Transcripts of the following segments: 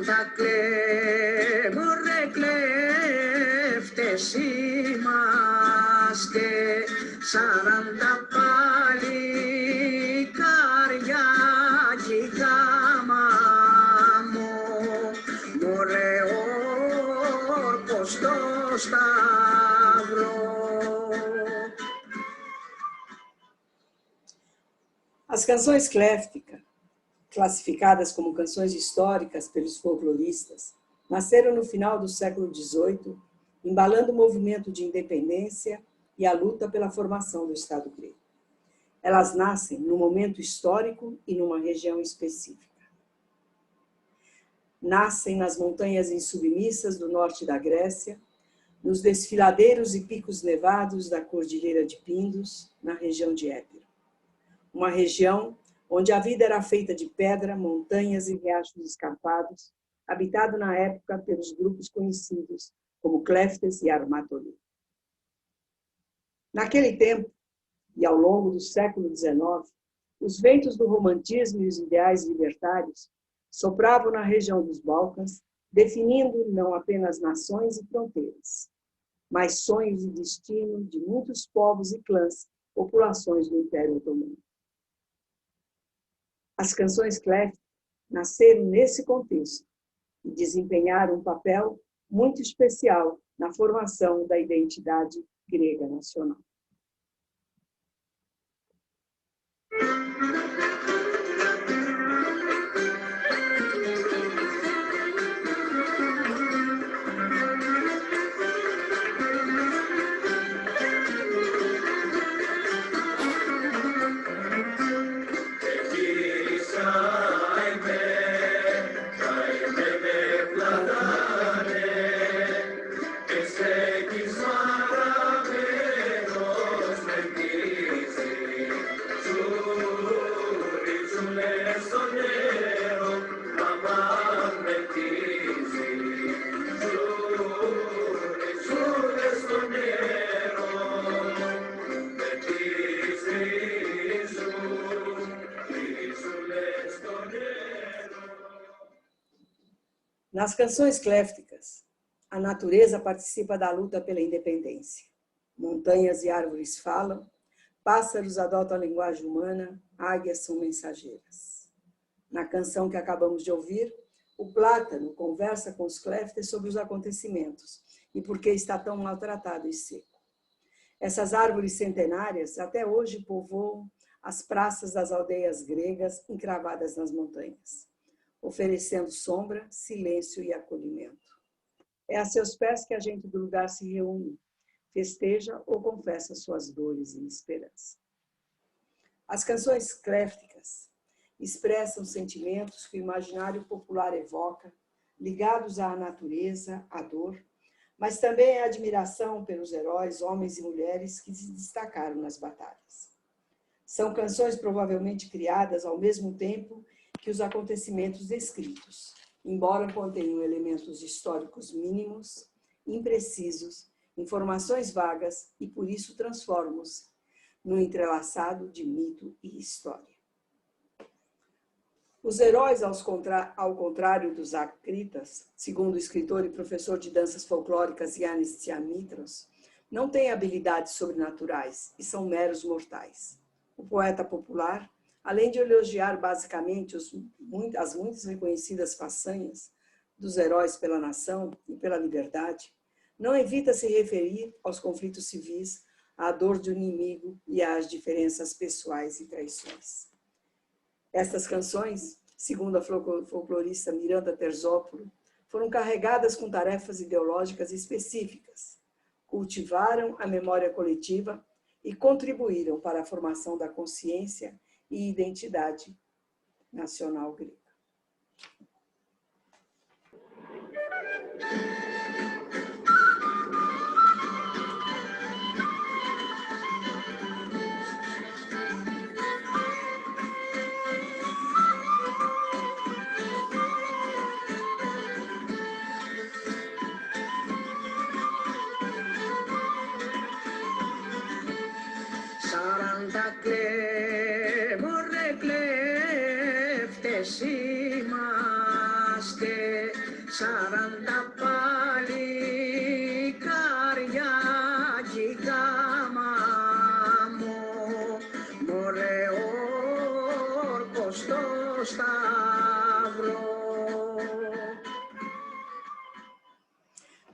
τα κλέβω ρε κλέφτες είμαστε, 40 παλικάρια κι η γάμα μου, μωρέ όρκος στο σταυρό. As canções cléfticas, classificadas como canções históricas pelos folcloristas, nasceram no final do século XVIII, embalando o movimento de independência e a luta pela formação do Estado grego. Elas nascem num momento histórico e numa região específica. Nascem nas montanhas insubmissas do norte da Grécia, nos desfiladeiros e picos nevados da Cordilheira de Pindos, na região de Épiro. Uma região onde a vida era feita de pedra, montanhas e riachos escarpados, habitado na época pelos grupos conhecidos como Cléftes e Armatolê. Naquele tempo, e ao longo do século XIX, os ventos do romantismo e os ideais libertários sopravam na região dos Balcãs, definindo não apenas nações e fronteiras, mas sonhos e destino de muitos povos e clãs, populações do Império Otomano. As canções cléfticas nasceram nesse contexto e desempenharam um papel muito especial na formação da identidade grega nacional. Nas canções cléfticas, a natureza participa da luta pela independência. Montanhas e árvores falam, pássaros adotam a linguagem humana, águias são mensageiras. Na canção que acabamos de ouvir, o plátano conversa com os cléftes sobre os acontecimentos e por que está tão maltratado e seco. Essas árvores centenárias até hoje povoam as praças das aldeias gregas encravadas nas montanhas, oferecendo sombra, silêncio e acolhimento. É a seus pés que a gente do lugar se reúne, festeja ou confessa suas dores e esperança. As canções cléfticas expressam sentimentos que o imaginário popular evoca, ligados à natureza, à dor, mas também à admiração pelos heróis, homens e mulheres que se destacaram nas batalhas. São canções provavelmente criadas ao mesmo tempo que os acontecimentos descritos, embora contenham elementos históricos mínimos, imprecisos, informações vagas e, por isso, transformam-se no entrelaçado de mito e história. Os heróis, ao contrário dos acritas, segundo o escritor e professor de danças folclóricas Yannis Tsiamitros, não têm habilidades sobrenaturais e são meros mortais. O poeta popular, além de elogiar basicamente as muitas reconhecidas façanhas dos heróis pela nação e pela liberdade, não evita se referir aos conflitos civis, à dor do inimigo e às diferenças pessoais e traições. Estas canções, segundo a folclorista Miranda Terzópoulou, foram carregadas com tarefas ideológicas específicas, cultivaram a memória coletiva e contribuíram para a formação da consciência e identidade nacional grega. Τα κλέβω ρε κλέφτες είμαστε, 40 παλικάρια γιγάμαμο, μωρέ όρκος στο σταυρό.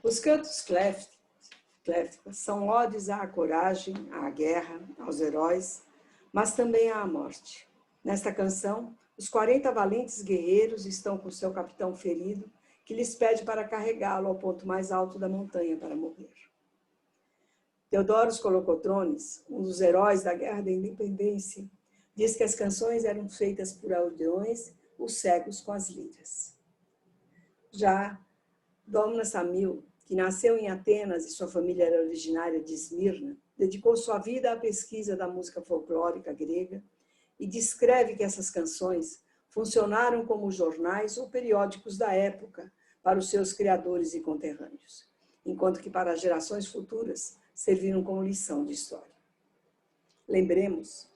Os cantos cléfticos são odes à coragem, à guerra, aos heróis, mas também à morte. Nesta canção, os 40 valentes guerreiros estão com seu capitão ferido, que lhes pede para carregá-lo ao ponto mais alto da montanha para morrer. Theodoros Kolokotronis, um dos heróis da Guerra da Independência, diz que as canções eram feitas por aldeões, os cegos com as liras. Já Domna Samil, que nasceu em Atenas e sua família era originária de Esmirna, dedicou sua vida à pesquisa da música folclórica grega e descreve que essas canções funcionaram como jornais ou periódicos da época para os seus criadores e conterrâneos, enquanto que para gerações futuras serviram como lição de história. Lembremos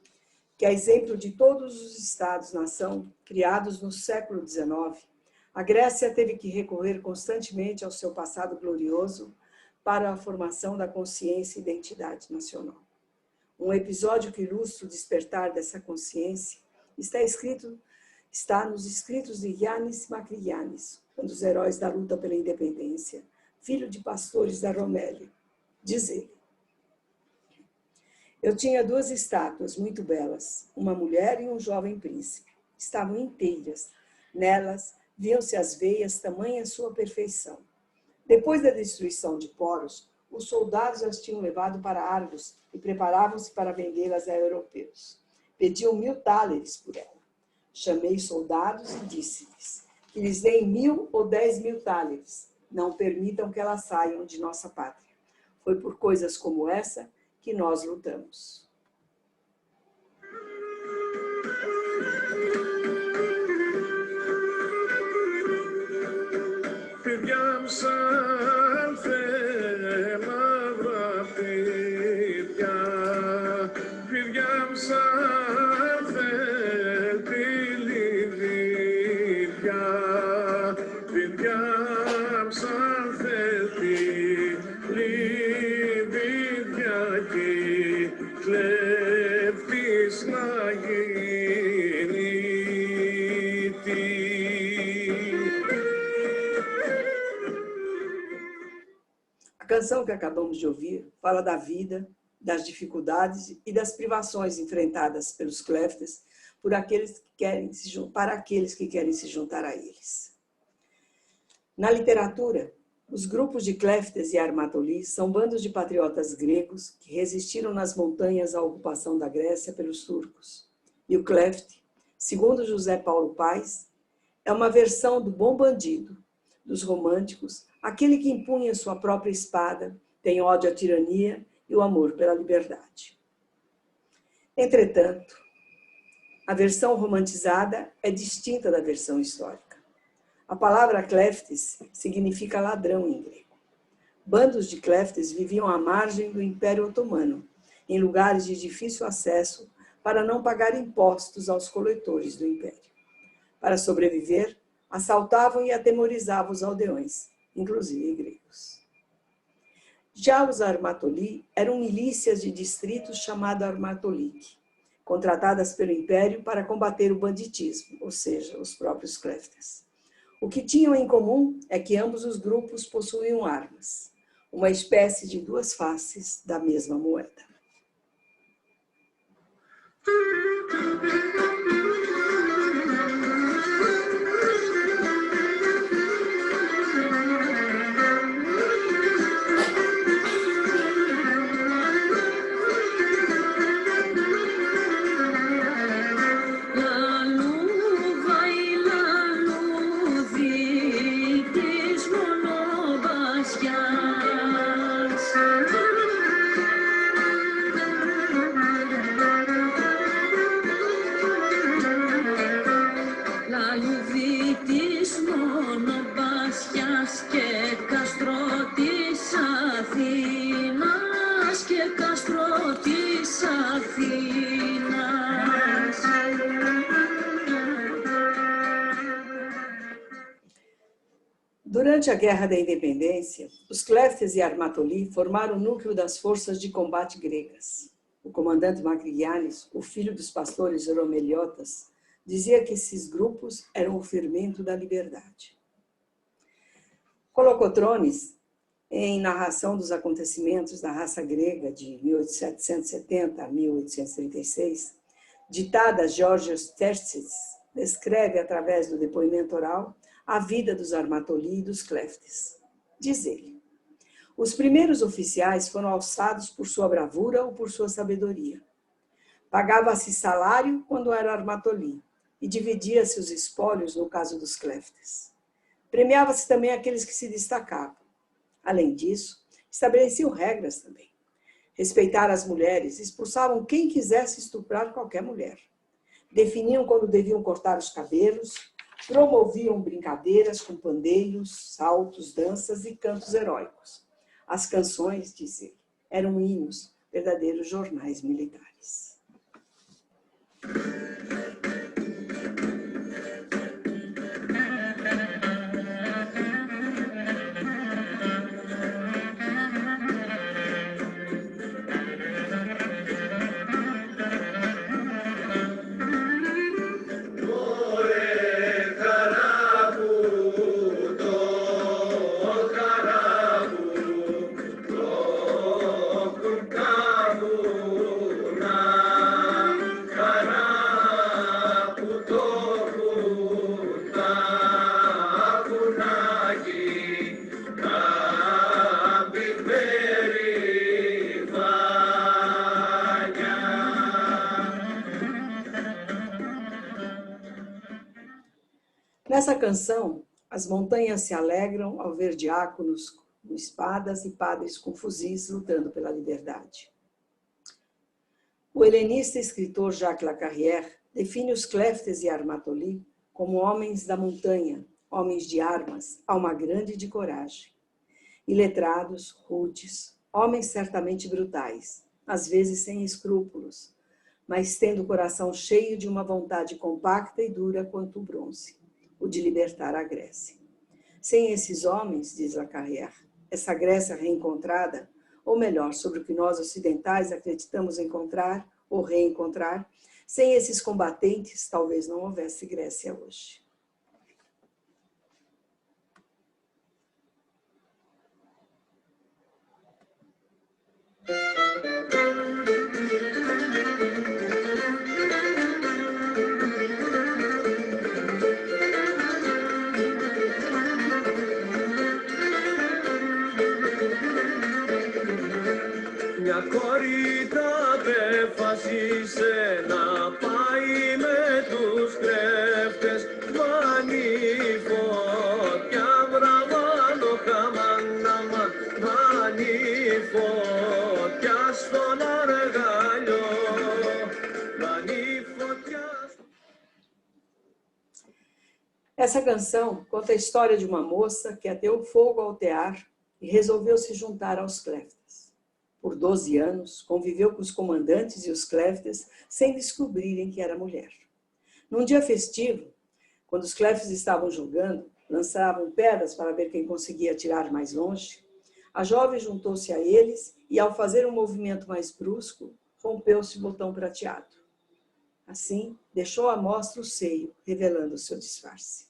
que, a exemplo de todos os estados-nação criados no século XIX, a Grécia teve que recorrer constantemente ao seu passado glorioso para a formação da consciência e identidade nacional. Um episódio que ilustra o despertar dessa consciência está nos escritos de Yannis Makrigiannis, um dos heróis da luta pela independência, filho de pastores da Romélia. Diz ele: eu tinha 2 estátuas muito belas, uma mulher e um jovem príncipe. Estavam inteiras. Nelas viam-se as veias, tamanha sua perfeição. Depois da destruição de Poros, os soldados as tinham levado para Argos e preparavam-se para vendê-las a europeus. Pediam 1000 tálers por ela. Chamei soldados e disse-lhes que lhes deem 1000 ou 10.000 tálers. Não permitam que elas saiam de nossa pátria. Foi por coisas como essa que nós lutamos. A canção que acabamos de ouvir fala da vida, das dificuldades e das privações enfrentadas pelos cléftes para aqueles que querem se juntar a eles. Na literatura, os grupos de cléftes e armatolí são bandos de patriotas gregos que resistiram nas montanhas à ocupação da Grécia pelos turcos. E o cléfte, segundo José Paulo Paes, é uma versão do bom bandido, dos românticos, aquele que empunha sua própria espada, tem ódio à tirania e o amor pela liberdade. Entretanto, a versão romantizada é distinta da versão histórica. A palavra cléftes significa ladrão em grego. Bandos de cléftes viviam à margem do Império Otomano, em lugares de difícil acesso, para não pagar impostos aos coletores do Império. Para sobreviver, assaltavam e atemorizavam os aldeões, inclusive gregos. Já os armatolí eram milícias de distritos chamados armatolík, contratadas pelo Império para combater o banditismo, ou seja, os próprios cléftes. O que tinham em comum é que ambos os grupos possuíam armas, uma espécie de 2 faces da mesma moeda. Durante a Guerra da Independência, os Cleftes e Armatoli formaram o núcleo das forças de combate gregas. O comandante Magrianis, o filho dos pastores romeliotas, dizia que esses grupos eram o fermento da liberdade. Kolokotronis, em narração dos acontecimentos da raça grega de 1770 a 1836, ditada a Georgios Tertsis, descreve, através do depoimento oral, a vida dos Armatoli e dos Cleftes. Diz ele: os primeiros oficiais foram alçados por sua bravura ou por sua sabedoria. Pagava-se salário quando era Armatoli e dividia-se os espólios no caso dos Cleftes. Premiava-se também aqueles que se destacavam. Além disso, estabeleciam regras também. Respeitar as mulheres, expulsavam quem quisesse estuprar qualquer mulher. Definiam quando deviam cortar os cabelos, promoviam brincadeiras com pandeiros, saltos, danças e cantos heróicos. As canções, diz ele, eram hinos, verdadeiros jornais militares. Nessa canção, as montanhas se alegram ao ver diáconos com espadas e padres com fuzis lutando pela liberdade. O helenista e escritor Jacques Lacarrière define os Cleftes e Armatoli como homens da montanha, homens de armas, alma grande e de coragem. Iletrados, rudes, homens certamente brutais, às vezes sem escrúpulos, mas tendo o coração cheio de uma vontade compacta e dura quanto o bronze, o de libertar a Grécia. Sem esses homens, diz Lacarrière, essa Grécia reencontrada, ou melhor, sobre o que nós ocidentais acreditamos encontrar ou reencontrar, sem esses combatentes, talvez não houvesse Grécia hoje. Μια κόρη τα απεφασίσε να πάει με τους κλέφτες. Βάνει φωτιά, βραβάνο χαμάναμαν. Βάνει φωτιά στον αργαλιό. Βάνει φωτιά. Essa canção conta a história de uma moça que ateu fogo ao tear e resolveu se juntar aos Cleftes. Por 12 anos, conviveu com os comandantes e os Cleftes sem descobrirem que era mulher. Num dia festivo, quando os Cleftes estavam jogando, lançavam pedras para ver quem conseguia atirar mais longe, a jovem juntou-se a eles e, ao fazer um movimento mais brusco, rompeu-se o botão prateado. Assim, deixou à mostra o seio, revelando o seu disfarce.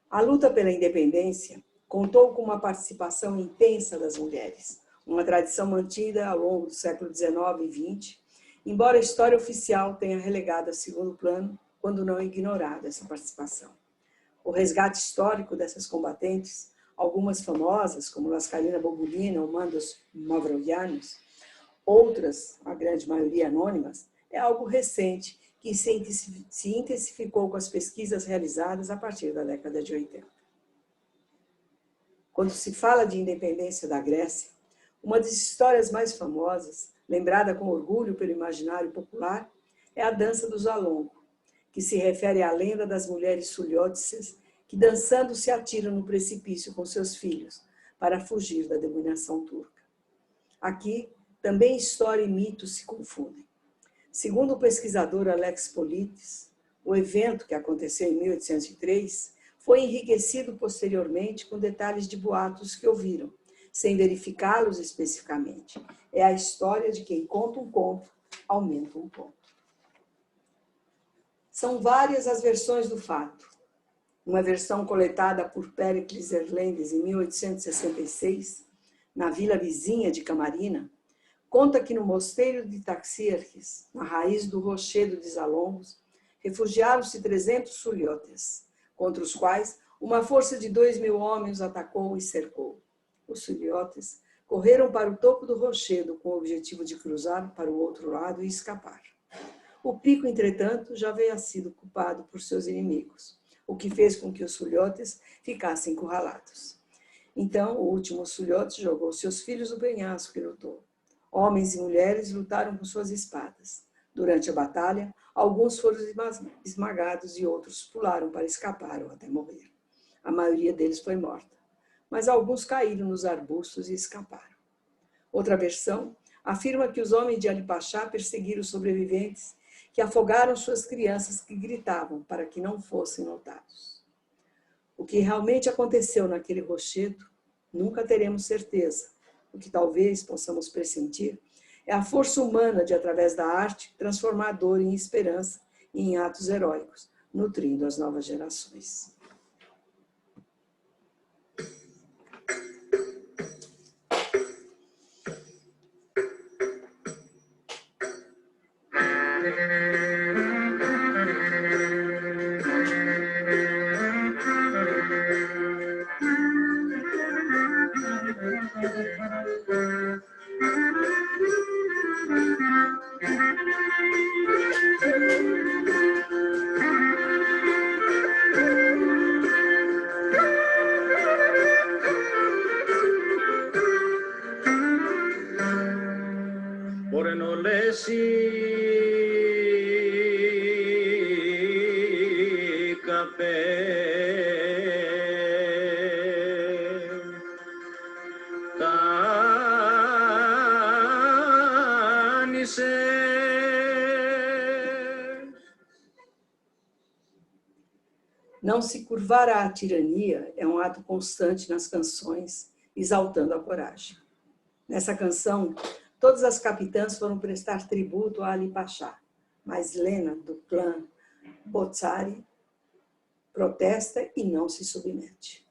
A luta pela independência contou com uma participação intensa das mulheres, uma tradição mantida ao longo do século XIX e XX, embora a história oficial tenha relegado a segundo plano, quando não ignorado essa participação. O resgate histórico dessas combatentes, algumas famosas, como Lascalina Bobulina ou Mandos Mavrogiannis, outras, a grande maioria anônimas, é algo recente que se intensificou com as pesquisas realizadas a partir da década de 80. Quando se fala de independência da Grécia, uma das histórias mais famosas, lembrada com orgulho pelo imaginário popular, é a dança do Zalongo, que se refere à lenda das mulheres sulhótices que dançando se atiram no precipício com seus filhos para fugir da dominação turca. Aqui, também história e mito se confundem. Segundo o pesquisador Alex Politis, o evento, que aconteceu em 1803, foi enriquecido posteriormente com detalhes de boatos que ouviram, sem verificá-los especificamente. É a história de quem conta um conto, aumenta um ponto. São várias as versões do fato. Uma versão coletada por Péricles Erlendes em 1866, na vila vizinha de Camarina, conta que no mosteiro de Taxierques, na raiz do rochedo de Zalongos, refugiaram-se 300 suliotes, contra os quais uma força de 2.000 homens atacou e cercou. Os suliotes correram para o topo do rochedo com o objetivo de cruzar para o outro lado e escapar. O pico, entretanto, já havia sido ocupado por seus inimigos, o que fez com que os suliotes ficassem encurralados. Então, o último suliote jogou seus filhos no penhasco e lutou. Homens e mulheres lutaram com suas espadas. Durante a batalha, alguns foram esmagados e outros pularam para escapar ou até morrer. A maioria deles foi morta, mas alguns caíram nos arbustos e escaparam. Outra versão afirma que os homens de Ali Pachá perseguiram os sobreviventes, que afogaram suas crianças que gritavam para que não fossem notados. O que realmente aconteceu naquele rochedo, nunca teremos certeza. O que talvez possamos pressentir é a força humana de, através da arte, transformar a dor em esperança e em atos heróicos, nutrindo as novas gerações. Não se curvar à tirania é um ato constante nas canções, exaltando a coragem. Nessa canção, todas as capitãs foram prestar tributo a Ali Pachá, mas Lena, do clã Bozari, protesta e não se submete.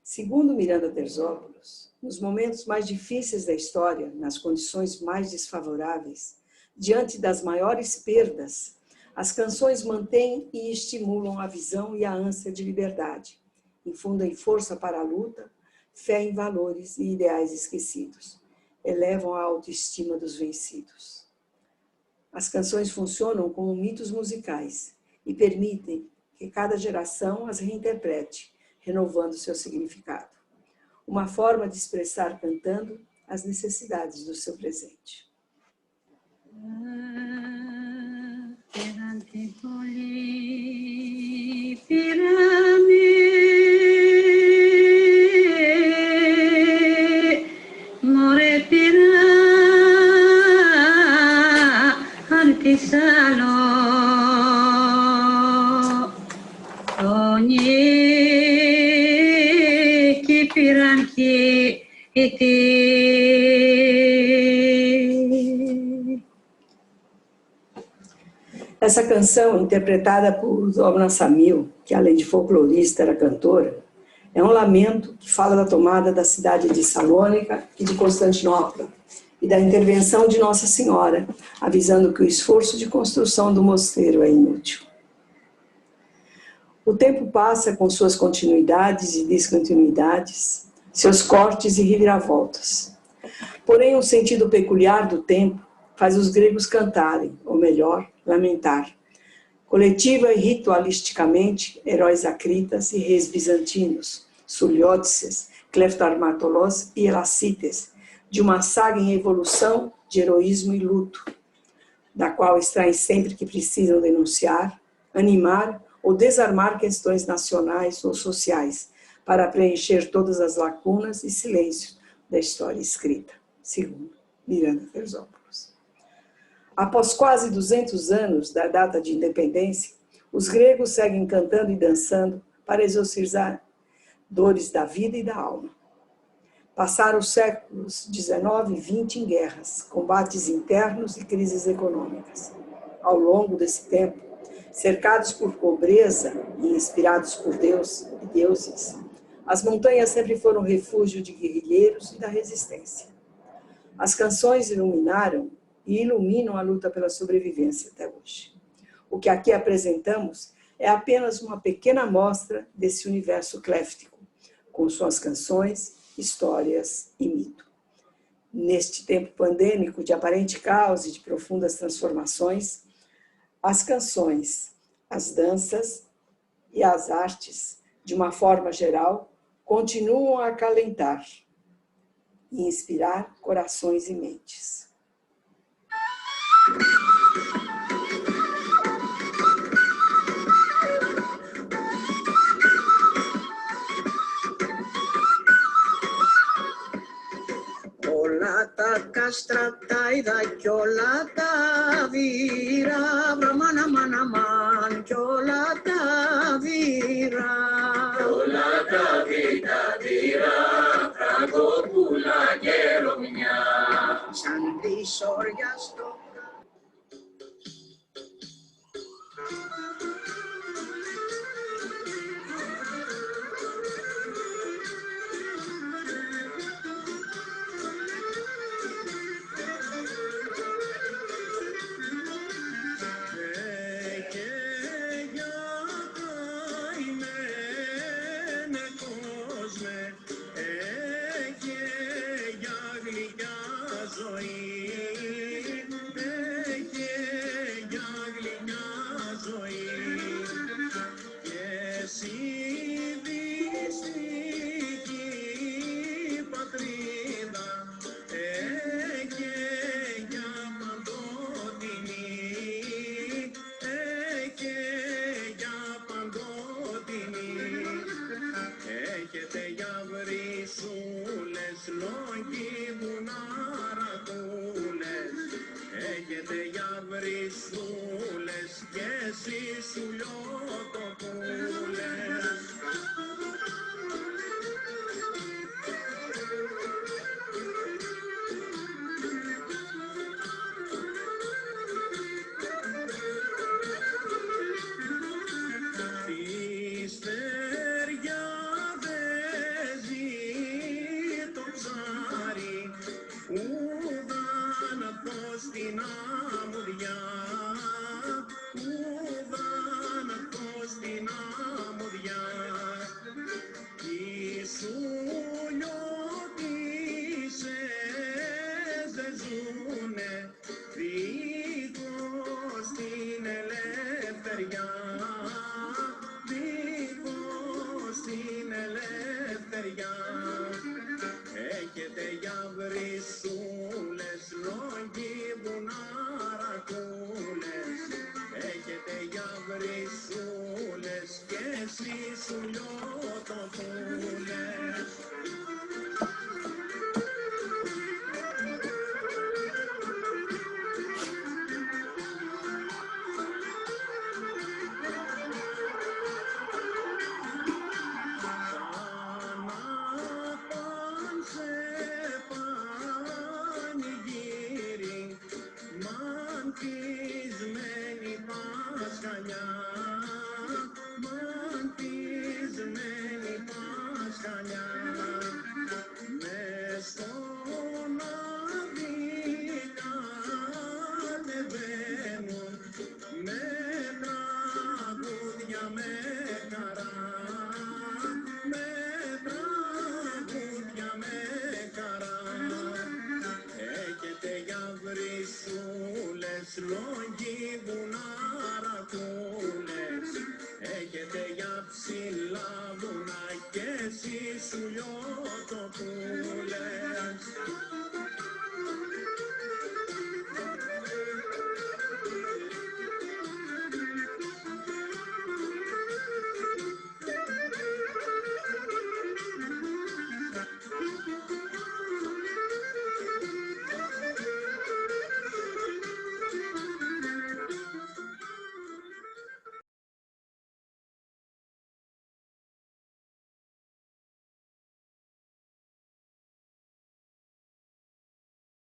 Segundo Miranda Terzópolis, nos momentos mais difíceis da história, nas condições mais desfavoráveis, diante das maiores perdas, as canções mantêm e estimulam a visão e a ânsia de liberdade, infundem força para a luta, fé em valores e ideais esquecidos, elevam a autoestima dos vencidos. As canções funcionam como mitos musicais e permitem que cada geração as reinterprete, renovando seu significado. Uma forma de expressar cantando as necessidades do seu presente. Essa canção, interpretada por Dona Samil, que além de folclorista era cantora, é um lamento que fala da tomada da cidade de Salônica e de Constantinopla e da intervenção de Nossa Senhora, avisando que o esforço de construção do mosteiro é inútil. O tempo passa com suas continuidades e descontinuidades, seus cortes e reviravoltas. Porém, um sentido peculiar do tempo faz os gregos cantarem, ou melhor, lamentar, coletiva e ritualisticamente, heróis acritas e reis bizantinos, Suliotes, Cleftarmatolós e Elacites, de uma saga em evolução de heroísmo e luto, da qual extraem sempre que precisam denunciar, animar ou desarmar questões nacionais ou sociais, para preencher todas as lacunas e silêncios da história escrita, segundo Miranda Terzópolis. Após quase 200 anos da data de independência, os gregos seguem cantando e dançando para exorcizar dores da vida e da alma. Passaram os séculos XIX e XX em guerras, combates internos e crises econômicas. Ao longo desse tempo, cercados por pobreza e inspirados por Deus e deuses, as montanhas sempre foram refúgio de guerrilheiros e da resistência. As canções iluminaram e iluminam a luta pela sobrevivência até hoje. O que aqui apresentamos é apenas uma pequena amostra desse universo cléftico, com suas canções, histórias e mito. Neste tempo pandêmico de aparente caos e de profundas transformações, as canções, as danças e as artes, de uma forma geral, continuam a acalentar e inspirar corações e mentes. Όλα τα κάστρατα είδα κι όλα τα βύρα, βραμάνα μάνα μάν κι όλα τα βύρα. Όλα τα βύρα, φραγκόπουλα και ρομιά, σαν τη σόρια στο Έχετε για ψηλά βουνά και εσείς σουλιότοπους.